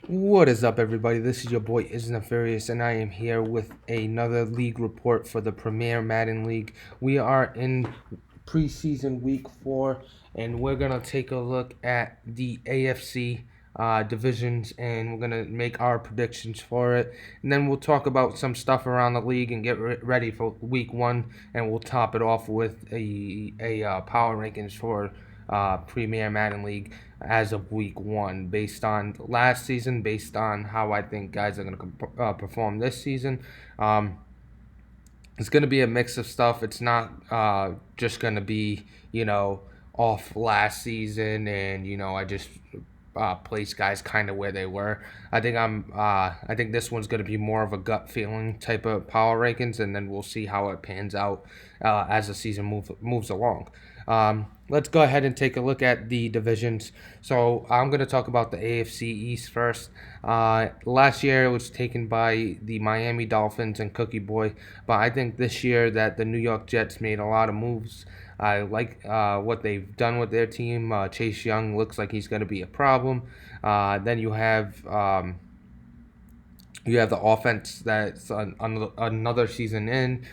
What is up, everybody? This is your boy Is Nefarious, and I am here with another league report for the Premier Madden League. We are in preseason week 4, and we're gonna take a look at the AFC divisions, and we're gonna make our predictions for it. And then we'll talk about some stuff around the league and get ready for week 1, and we'll top it off with a power rankings for Premier Madden League as of week 1, based on last season, based on how I think guys are going to perform this season. It's going to be a mix of stuff. It's not just going to be, off last season and, I just place guys kind of where they were. I think this one's going to be more of a gut feeling type of power rankings, and then we'll see how it pans out as the season moves along. Let's go ahead and take a look at the divisions. So I'm going to talk about the AFC East first. Last year it was taken by the Miami Dolphins and Cookie Boy, but I think this year that the New York Jets made a lot of moves. I like what they've done with their team. Chase Young looks like he's going to be a problem. Then you have the offense that's another season in,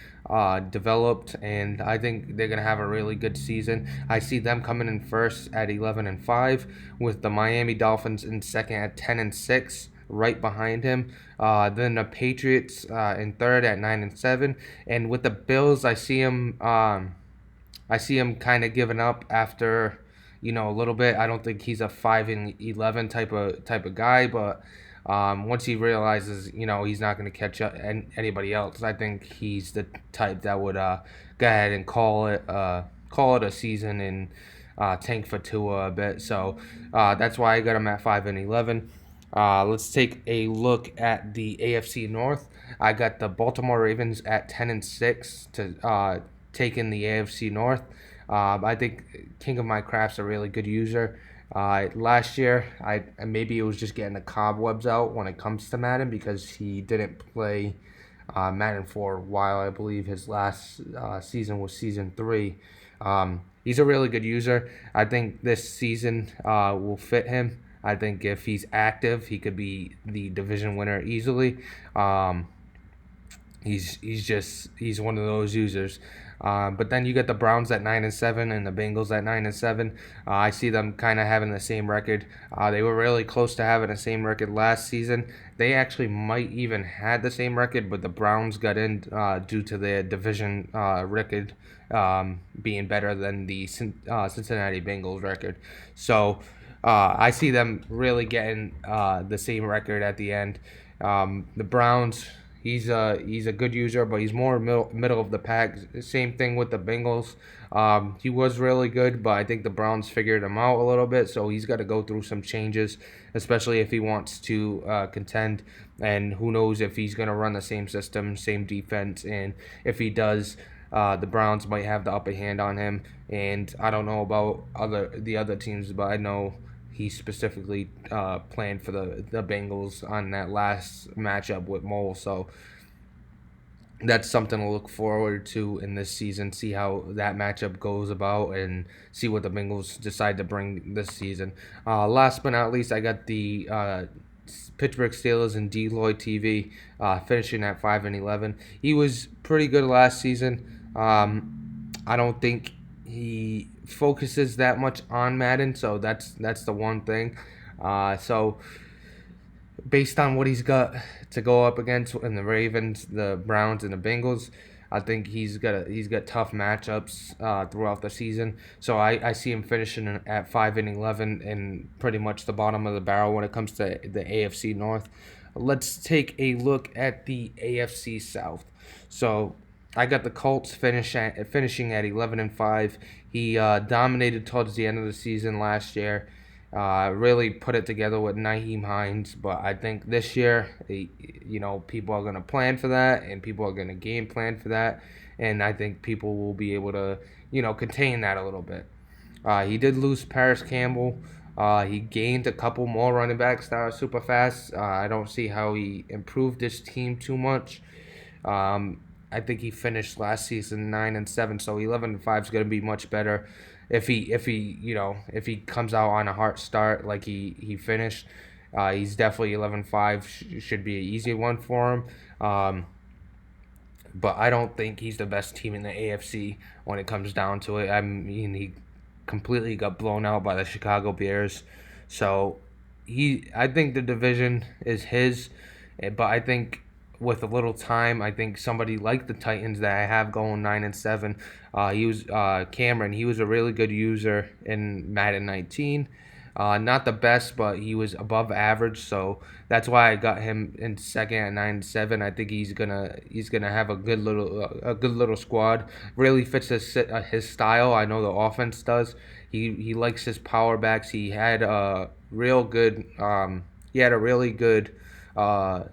developed, and I think they're gonna have a really good season. I see them coming in first at 11-5, with the Miami Dolphins in second at 10-6. Right behind him, then the Patriots in third at 9-7, and with the Bills, I see him kind of giving up after, a little bit. I don't think he's a 5-11 type of guy, but once he realizes, he's not going to catch up anybody else, I think he's the type that would go ahead and call it a season and tank for Tua a bit. So that's why I got him at 5-11. Let's take a look at the AFC North. I got the Baltimore Ravens at 10-6 to take in the AFC North. I think King of My Craft's a really good user. Last year, maybe it was just getting the cobwebs out when it comes to Madden, because he didn't play Madden for a while. I believe his last season was season 3. He's a really good user. I think this season will fit him. I think if he's active, he could be the division winner easily. He's one of those users. But then you get the Browns at 9-7 and the Bengals at 9-7. I see them kind of having the same record. They were really close to having the same record last season. They actually might even had the same record, but the Browns got in due to their division record being better than the Cincinnati Bengals record. So I see them really getting the same record at the end. The Browns. He's a good user, but he's more middle of the pack. Same thing with the Bengals. He was really good, but I think the Browns figured him out a little bit, so he's got to go through some changes, especially if he wants to contend. And who knows if he's going to run the same system, same defense, and if he does, the Browns might have the upper hand on him. And I don't know about the other teams, but I know he specifically planned for the Bengals on that last matchup with Mole. So that's something to look forward to in this season. See how that matchup goes about and see what the Bengals decide to bring this season. Last but not least, I got the Pittsburgh Steelers and Deloitte TV finishing at 5-11. He was pretty good last season. I don't think he focuses that much on Madden, so that's the one thing. So based on what he's got to go up against in the Ravens, the Browns, and the Bengals, I think he's got tough matchups throughout the season. So I see him finishing at 5-11 and pretty much the bottom of the barrel when it comes to the AFC North. Let's take a look at the AFC South. So I got the Colts finishing at 11-5. He dominated towards the end of the season last year. Really put it together with Naheem Hines, but I think this year, people are going to plan for that, and people are going to game plan for that, and I think people will be able to, contain that a little bit. He did lose Paris Campbell. He gained a couple more running backs that are super fast. I don't see how he improved this team too much. I think he finished last season 9-7, so 11-5 is going to be much better if he comes out on a hot start like he finished. He's definitely 11-5. Should be an easy one for him. But I don't think he's the best team in the AFC when it comes down to it. I mean, he completely got blown out by the Chicago Bears. So I think the division is his, but I think with a little time, I think somebody like the Titans that I have going 9-7. He was Cameron. He was a really good user in Madden 19. Not the best, but he was above average, so that's why I got him in second at 9-7. I think he's gonna have a good little squad. Really fits his style. I know the offense does. He likes his power backs. He had a real good he had a really good uh,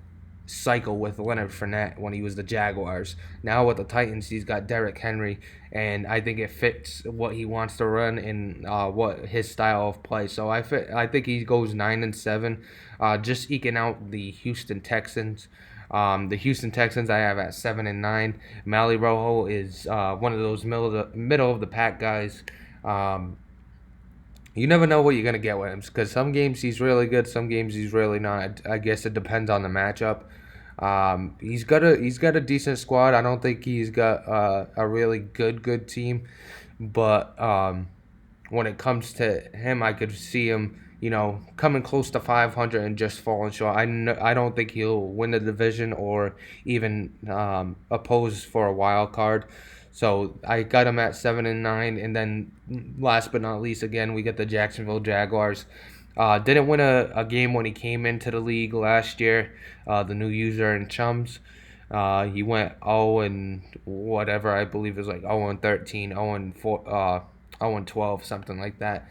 cycle with Leonard Fournette when he was the Jaguars. Now with the Titans, he's got Derrick Henry, and I think it fits what he wants to run and what his style of play. So I think he goes 9-7, just eking out the Houston Texans. The Houston Texans I have at 7-9. Mally Rojo is one of those middle of the pack guys. You never know what you're gonna get with him because some games he's really good, some games he's really not. I guess it depends on the matchup. He's got a decent squad. I don't think he's got a really good team, but when it comes to him, I could see him, coming close to 500 and just falling short. I don't think he'll win the division or even oppose for a wild card. So I got him at 7-9, and then last but not least, again we get the Jacksonville Jaguars. Didn't win a game when he came into the league last year. The new user in Chums. He went 0 and whatever, I believe it was like 0 and 13, 0 and 4, 0 and 12, something like that.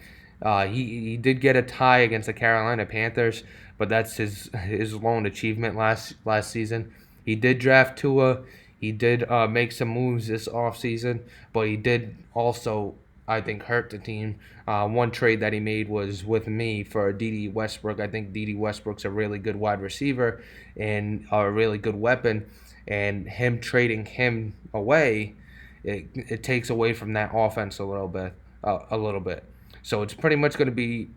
He did get a tie against the Carolina Panthers, but that's his lone achievement last season. He did draft Tua. He did make some moves this offseason, but he did also, I think, hurt the team. One trade that he made was with me for D.D. Westbrook. I think D.D. Westbrook's a really good wide receiver and a really good weapon, and him trading him away, it takes away from that offense a little bit. So it's pretty much going to be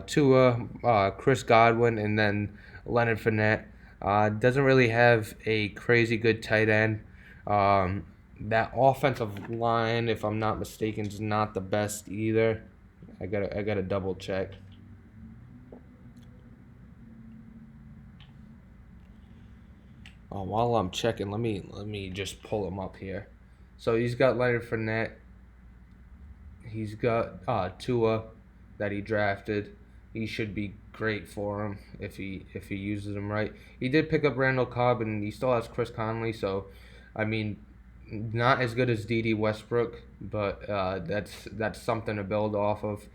Tua, Chris Godwin, and then Leonard Fournette. Doesn't really have a crazy good tight end. That offensive line, if I'm not mistaken, is not the best either. I gotta double check. While I'm checking, let me just pull him up here. So he's got Leonard Fournette. He's got Tua that he drafted. He should be great for him if he uses him right. He did pick up Randall Cobb, and he still has Chris Conley. So, I mean, not as good as D.D. Westbrook, but that's something to build off of.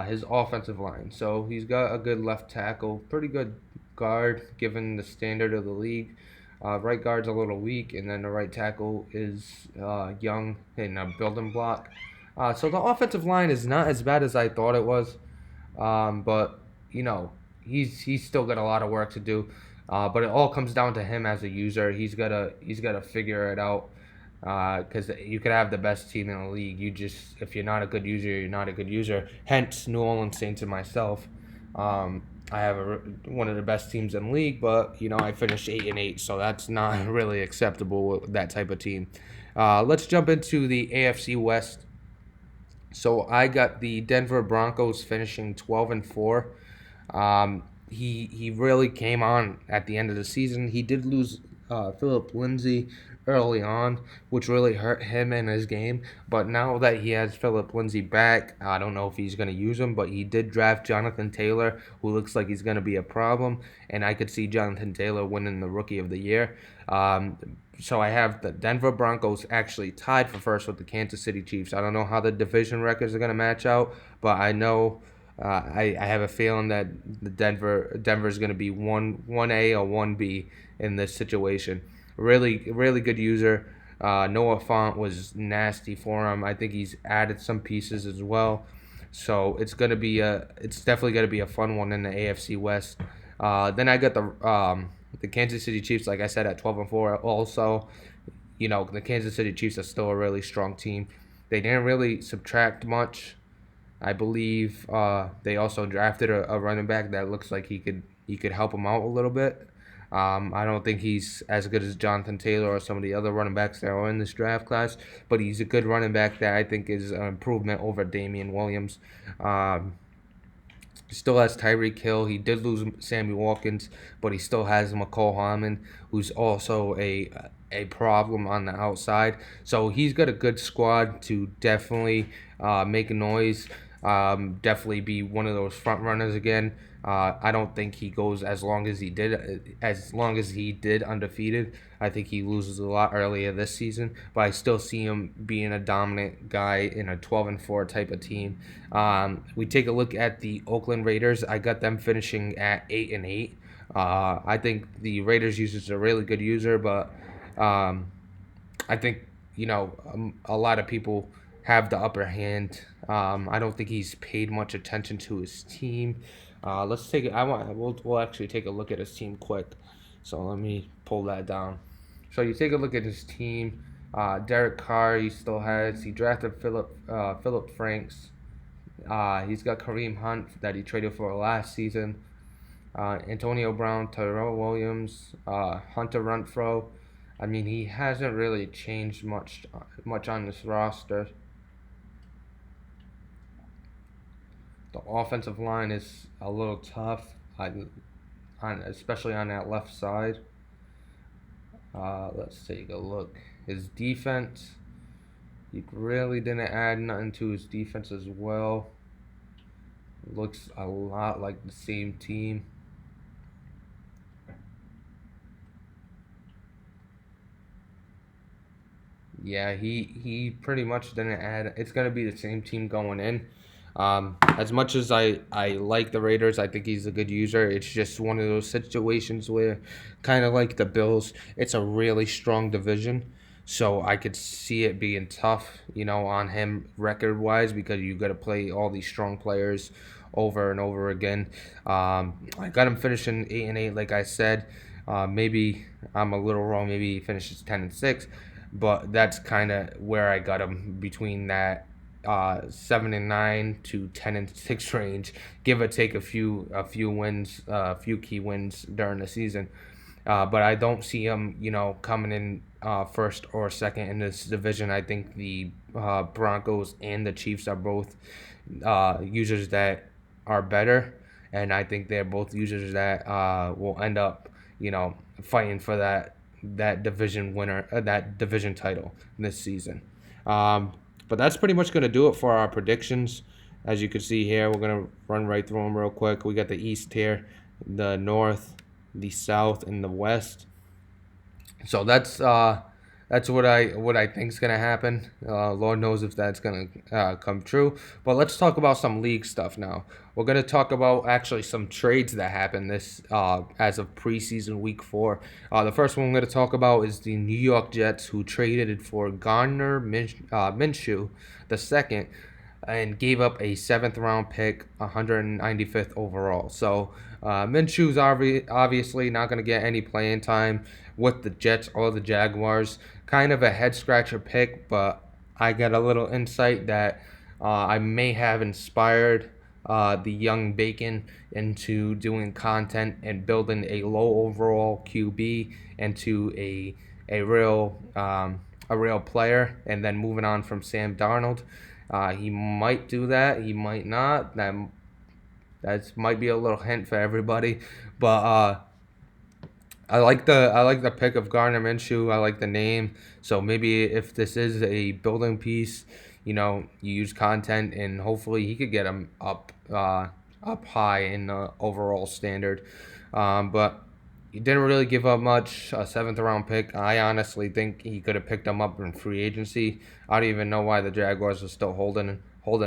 His offensive line. So he's got a good left tackle, pretty good guard given the standard of the league. Right guard's a little weak, and then the right tackle is young and a building block. So the offensive line is not as bad as I thought it was, but he's still got a lot of work to do. But it all comes down to him as a user. He's gotta figure it out. Because you could have the best team in the league. If you're not a good user, you're not a good user. Hence, New Orleans Saints and myself. I have one of the best teams in the league, but I finished 8-8, so that's not really acceptable with that type of team. Let's jump into the AFC West. So I got the Denver Broncos finishing 12-4. He really came on at the end of the season. He did lose Philip Lindsay early on, which really hurt him in his game. But now that he has Philip Lindsay back, I don't know if he's going to use him, but he did draft Jonathan Taylor, who looks like he's going to be a problem, and I could see Jonathan Taylor winning the Rookie of the Year. So I have the Denver Broncos actually tied for first with the Kansas City Chiefs. I don't know how the division records are going to match out, but I know I have a feeling that Denver's going to be 1A or 1B in this situation. Really good user. Noah Fant was nasty for him. I think he's added some pieces as well. So it's definitely gonna be a fun one in the AFC West. Then I got the Kansas City Chiefs, like I said, at 12-4. Also, the Kansas City Chiefs are still a really strong team. They didn't really subtract much. I believe they also drafted a running back that looks like he could he could help him out a little bit. I don't think he's as good as Jonathan Taylor or some of the other running backs that are in this draft class, but he's a good running back that I think is an improvement over Damian Williams. Um, Still has Tyreek Hill. He did lose Sammy Watkins, but he still has McCole Harmon, who's also a problem on the outside. So he's got a good squad to definitely make a noise. Definitely be one of those front runners again. I don't think he goes as long as he did undefeated. I think he loses a lot earlier this season, but I still see him being a dominant guy in a 12-4 type of team. We take a look at the Oakland Raiders. I got them finishing at 8-8. I think the Raiders user's a really good user, but I think a lot of people have the upper hand. I don't think he's paid much attention to his team. Let's take it. We'll actually take a look at his team quick. So let me pull that down. So you take a look at his team. Derek Carr, he still has. He drafted Philip Franks. He's got Kareem Hunt that he traded for last season. Antonio Brown, Tyrell Williams, Hunter Renfrow. I mean, he hasn't really changed much on this roster. The offensive line is a little tough, especially on that left side. Let's take a look. His defense, he really didn't add nothing to his defense as well. Looks a lot like the same team. Yeah, he pretty much didn't add. It's gonna be the same team going in. As much as I like the Raiders, I think he's a good user. It's just one of those situations where, kind of like the Bills, it's a really strong division. So I could see it being tough, on him record wise, because you got to play all these strong players over and over again. I got him finishing 8-8, like I said. Maybe I'm a little wrong. Maybe he finishes 10-6, but that's kind of where I got him, between that 7-9 to 10-6 range, give or take a few wins, a few key wins during the season. But I don't see him, coming in first or second in this division. I think the Broncos and the Chiefs are both users that are better, and I think they're both users that will end up, fighting for that division winner, that division title this season. But that's pretty much going to do it for our predictions. As you can see here, we're going to run right through them real quick. We got the East here, the North, the South, and the West. So that's what I think is going to happen. Lord knows if that's going to come true. But let's talk about some league stuff now. We're going to talk about actually some trades that happened this as of preseason week 4. The first one we're going to talk about is the New York Jets, who traded for Gardner Minshew the second, and gave up a 7th round pick, 195th overall. So Minshew's obviously not going to get any playing time with the Jets or the Jaguars. Kind of a head scratcher pick, but I got a little insight that I may have inspired the young Bacon into doing content and building a low overall QB into a real player, and then moving on from Sam Darnold. He might do that. He might not. That might be a little hint for everybody. But I like the pick of Gardner Minshew. I like the name. So maybe if this is a building piece, you use content, and hopefully he could get him up high in the overall standard. But he didn't really give up much. A 7th round pick. I honestly think he could have picked him up in free agency. I don't even know why the Jaguars are still holding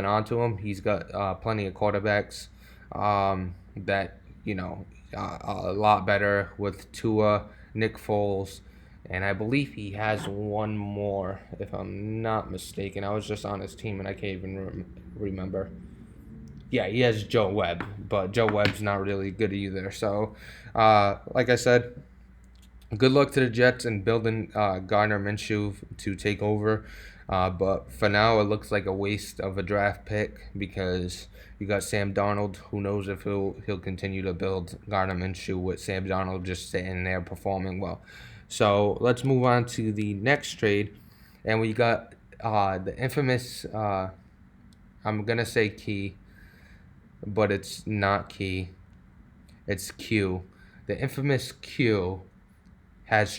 on to him. He's got plenty of quarterbacks that a lot better, with Tua, Nick Foles, and I believe he has one more, if I'm not mistaken. I was just on his team and I can't even remember. Yeah, he has Joe Webb, but Joe Webb's not really good either. So, like I said, good luck to the Jets in building Gardner Minshew to take over. But for now, it looks like a waste of a draft pick because you got Sam Darnold. Who knows if he'll continue to build Gardner Minshew with Sam Darnold just sitting there performing well. So let's move on to the next trade, and we got the infamous. I'm gonna say Key, but it's not Key. It's Q. The infamous Q has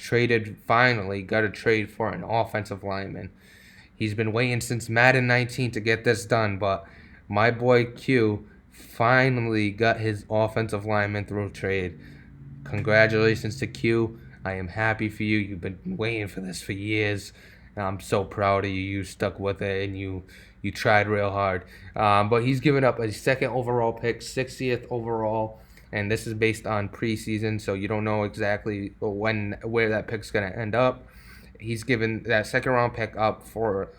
finally got a trade for an offensive lineman. He's been waiting since Madden 19 to get this done, but my boy Q finally got his offensive lineman through trade. Congratulations to Q. I am happy for you. You've been waiting for this for years. I'm so proud of you. You stuck with it and you tried real hard. But he's given up a second overall pick, 60th overall, and this is based on preseason, so you don't know exactly where that pick's going to end up. He's given that second round pick up for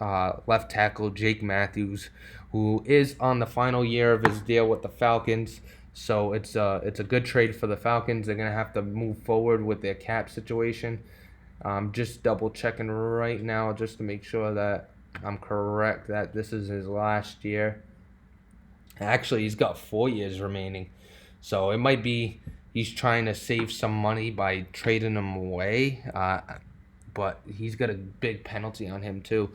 left tackle Jake Matthews, who is on the final year of his deal with the Falcons. So it's a good trade for the Falcons. They're gonna have to move forward with their cap situation. Just double checking right now just to make sure that I'm correct that this is his last year. Actually, he's got 4 years remaining, so it might be he's trying to save some money by trading him away. But he's got a big penalty on him too.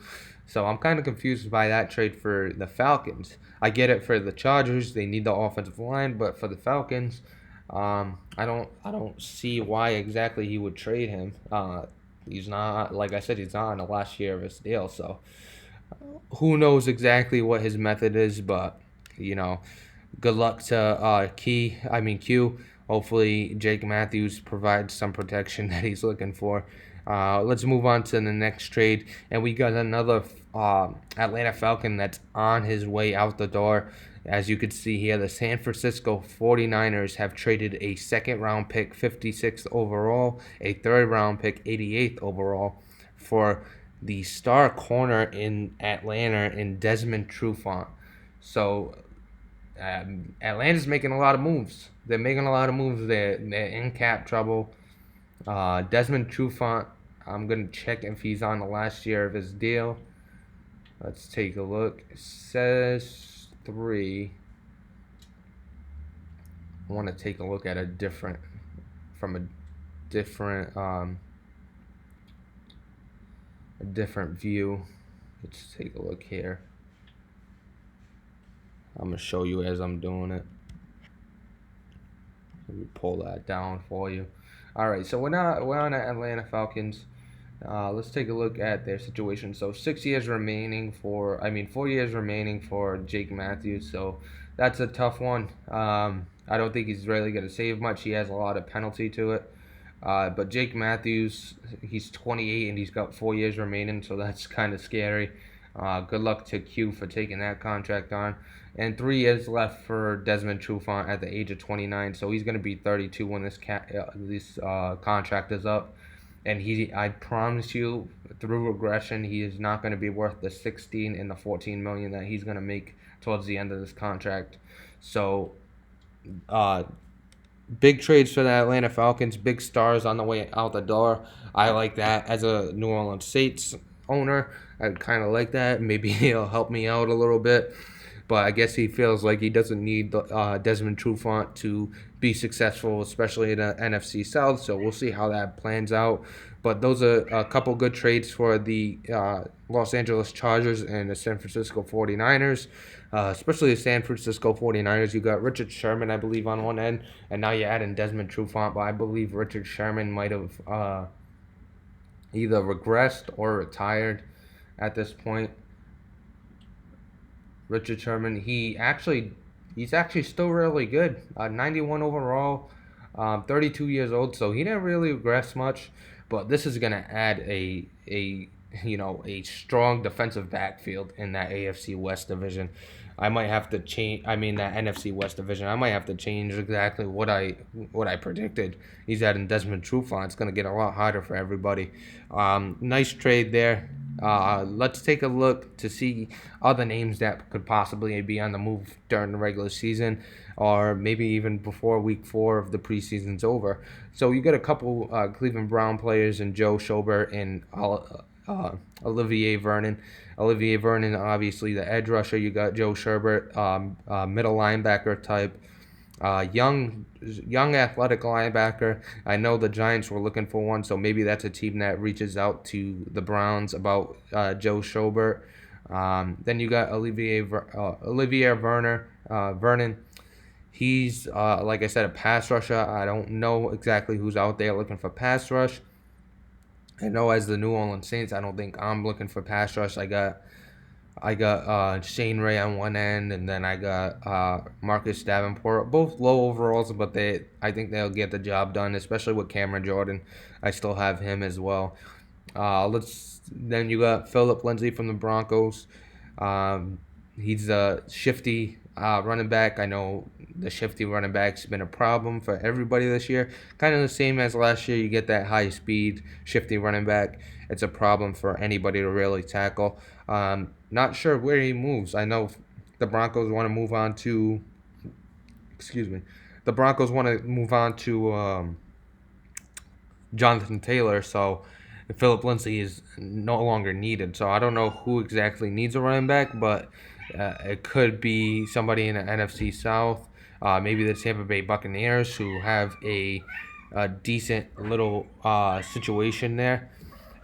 So I'm kind of confused by that trade for the Falcons. I get it for the Chargers; they need the offensive line, but for the Falcons, I don't see why exactly he would trade him. He's not, like I said, he's not on the last year of his deal, so who knows exactly what his method is, but you know, good luck to Q. Hopefully, Jake Matthews provides some protection that he's looking for. Let's move on to the next trade, and we got another Atlanta Falcon that's on his way out the door. As you can see here, the San Francisco 49ers have traded a second round pick, 56th overall, a third round pick, 88th overall, for the star corner in Atlanta in Desmond Trufant. So Atlanta's making a lot of moves. They're making a lot of moves. They're in cap trouble. Desmond Trufant, I'm going to check if he's on the last year of his deal. Let's take a look. It says 3. I want to take a look at a different view. Let's take a look here. I'm going to show you as I'm doing it. Let me pull that down for you. All right, so we're on the Atlanta Falcons. Let's take a look at their situation. So 4 years remaining for Jake Matthews. So that's a tough one. I don't think he's really going to save much. He has a lot of penalty to it. But Jake Matthews, he's 28 and he's got 4 years remaining, so that's kind of scary. Good luck to Q for taking that contract on. And 3 years left for Desmond Trufant at the age of 29, so he's going to be 32 when this contract is up. And I promise you, through regression, he is not going to be worth the 16 and the 14 million that he's going to make towards the end of this contract. So, big trades for the Atlanta Falcons, big stars on the way out the door. I like that as a New Orleans Saints owner. I kind of like that. Maybe he'll help me out a little bit. But I guess he feels like he doesn't need Desmond Trufant to be successful, especially in the NFC South. So we'll see how that plans out. But those are a couple good trades for the Los Angeles Chargers and the San Francisco 49ers. Especially the San Francisco 49ers. You got Richard Sherman, I believe, on one end. And now you're adding Desmond Trufant. But I believe Richard Sherman might have either regressed or retired at this point. Richard Sherman, he's actually still really good. 91 overall, 32 years old, so he didn't really regress much. But this is gonna add a strong defensive backfield in that AFC West division. I might have to change. I mean that NFC West division. I might have to change exactly what I predicted. He's adding Desmond Trufant. It's gonna get a lot harder for everybody. Nice trade there. Let's take a look to see other names that could possibly be on the move during the regular season, or maybe even before week 4 of the preseason's over. So you got a couple Cleveland Brown players in Joe Schobert and uh, Olivier Vernon. Olivier Vernon, obviously the edge rusher. You got Joe Sherbert, middle linebacker type. Young athletic linebacker. I know the Giants were looking for one, so maybe that's a team that reaches out to the Browns about Joe Schobert. Then you got Olivier Vernon. He's like I said, a pass rusher. I don't know exactly who's out there looking for pass rush. I know as the New Orleans Saints, I don't think I'm looking for pass rush. I got Shane Ray on one end, and then I got Marcus Davenport, both low overalls, but I think they'll get the job done, especially with Cameron Jordan. I still have him as well. Let's then you got Philip Lindsay from the Broncos. He's a shifty running back. I know the shifty running back's been a problem for everybody this year. Kind of the same as last year. You get that high speed shifty running back. It's a problem for anybody to really tackle. Not sure where he moves. I know the Broncos want to move on to. Excuse me. The Broncos want to move on to Jonathan Taylor, so Philip Lindsay is no longer needed. So I don't know who exactly needs a running back, but it could be somebody in the NFC South, maybe the Tampa Bay Buccaneers, who have a decent little situation there.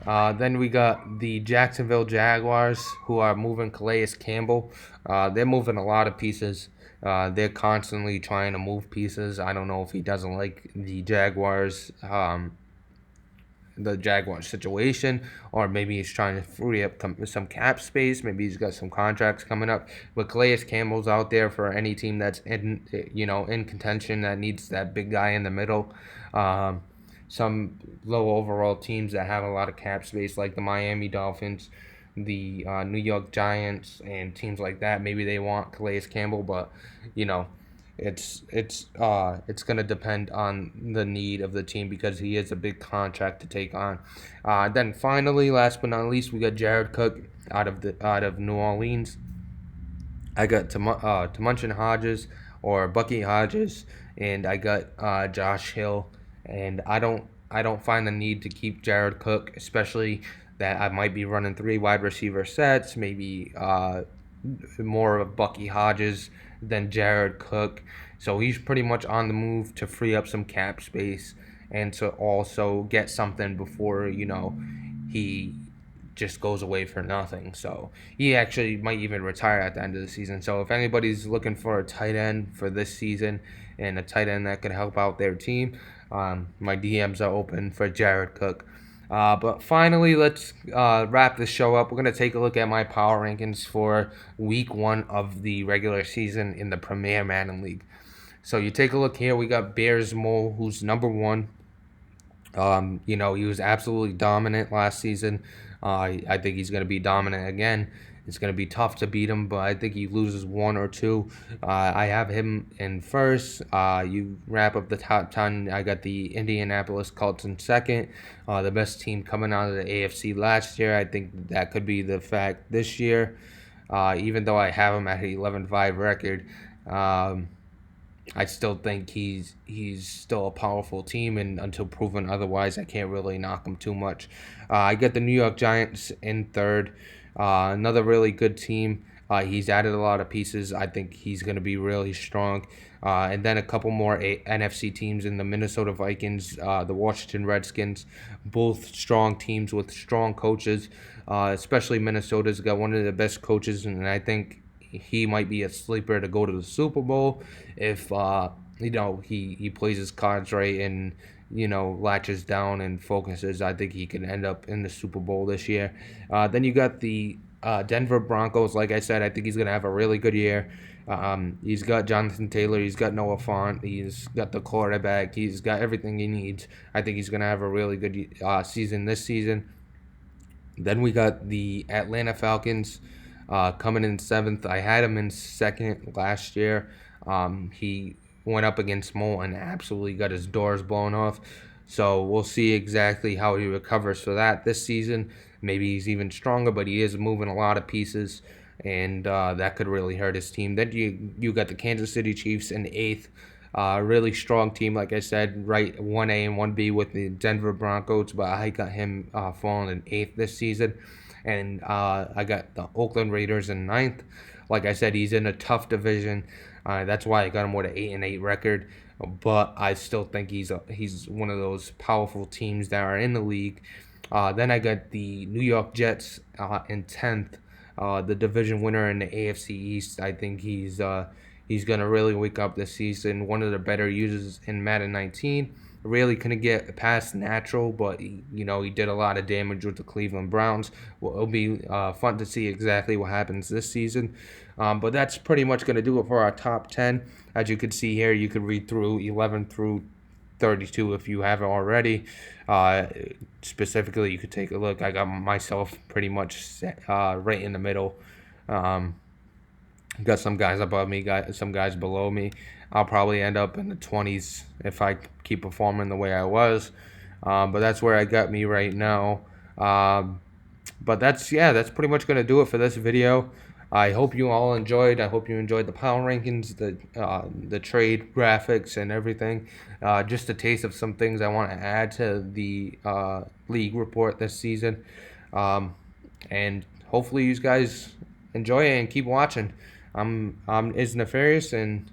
Then we got the Jacksonville Jaguars, who are moving Calais Campbell. They're moving a lot of pieces. They're constantly trying to move pieces. I don't know if he doesn't like the Jaguars situation, or maybe he's trying to free up some cap space. Maybe he's got some contracts coming up. But Calais Campbell's out there for any team that's in contention that needs that big guy in the middle. Some low overall teams that have a lot of cap space, like the Miami Dolphins, the New York Giants, and teams like that. Maybe they want Calais Campbell, but you know, it's gonna depend on the need of the team because he is a big contract to take on. Then finally, last but not least, we got Jared Cook out of New Orleans. I got Tamunchin Hodges or Bucky Hodges, and I got Josh Hill, and I don't find the need to keep Jared Cook, especially that I might be running three wide receiver sets, maybe more of Bucky Hodges than Jared Cook. So he's pretty much on the move to free up some cap space and to also get something before, he just goes away for nothing. So he actually might even retire at the end of the season. So if anybody's looking for a tight end for this season and a tight end that could help out their team, my DMs are open for Jared Cook. But finally, let's wrap this show up. We're going to take a look at my power rankings for week 1 of the regular season in the Premier Madden League. So you take a look here. We got Bears Mole, who's number 1. He was absolutely dominant last season. I think he's going to be dominant again. It's going to be tough to beat him, but I think he loses 1 or 2. I have him in first. You wrap up the top 10. I got the Indianapolis Colts in second. The best team coming out of the AFC last year. I think that could be the fact this year. Even though I have him at an 11-5 record, I still think he's still a powerful team, and until proven otherwise, I can't really knock him too much. I get the New York Giants in third. Another really good team. He's added a lot of pieces. I think he's going to be really strong. And then a couple more NFC teams in the Minnesota Vikings, the Washington Redskins, both strong teams with strong coaches. Especially Minnesota's got one of the best coaches, and I think he might be a sleeper to go to the Super Bowl if he plays his cards right and latches down and focuses. I think he can end up in the Super Bowl this year. Then you got the Denver Broncos. Like I said, I think he's gonna have a really good year. He's got Jonathan Taylor. He's got Noah Fant. He's got the quarterback. He's got everything he needs. I think he's gonna have a really good season this season. Then we got the Atlanta Falcons. Coming in 7th. I had him in 2nd last year. He went up against Mole and absolutely got his doors blown off. So we'll see exactly how he recovers for that this season. Maybe he's even stronger, but he is moving a lot of pieces, and that could really hurt his team. Then you got the Kansas City Chiefs in 8th. Really strong team, like I said, right 1A and 1B with the Denver Broncos, but I got him falling in 8th this season. And I got the Oakland Raiders in 9th. Like I said, he's in a tough division. That's why I got him with an 8-8 record. But I still think he's one of those powerful teams that are in the league. Then I got the New York Jets in 10th, the division winner in the AFC East. I think he's gonna really wake up this season. One of the better users in Madden 19. Really couldn't get past natural, but he did a lot of damage with the Cleveland Browns. Well, it'll be fun to see exactly what happens this season. But that's pretty much going to do it for our top 10. As you can see here, you could read through 11 through 32 if you haven't already. Specifically, you could take a look. I got myself pretty much set, right in the middle. Got some guys above me, got some guys below me. I'll probably end up in the 20s if I keep performing the way I was. But that's where I got me right now. But that's pretty much gonna do it for this video. I hope you all enjoyed. I hope you enjoyed the power rankings, the trade graphics, and everything. Just a taste of some things I want to add to the league report this season. And hopefully you guys enjoy it and keep watching. I'm Is Nefarious, and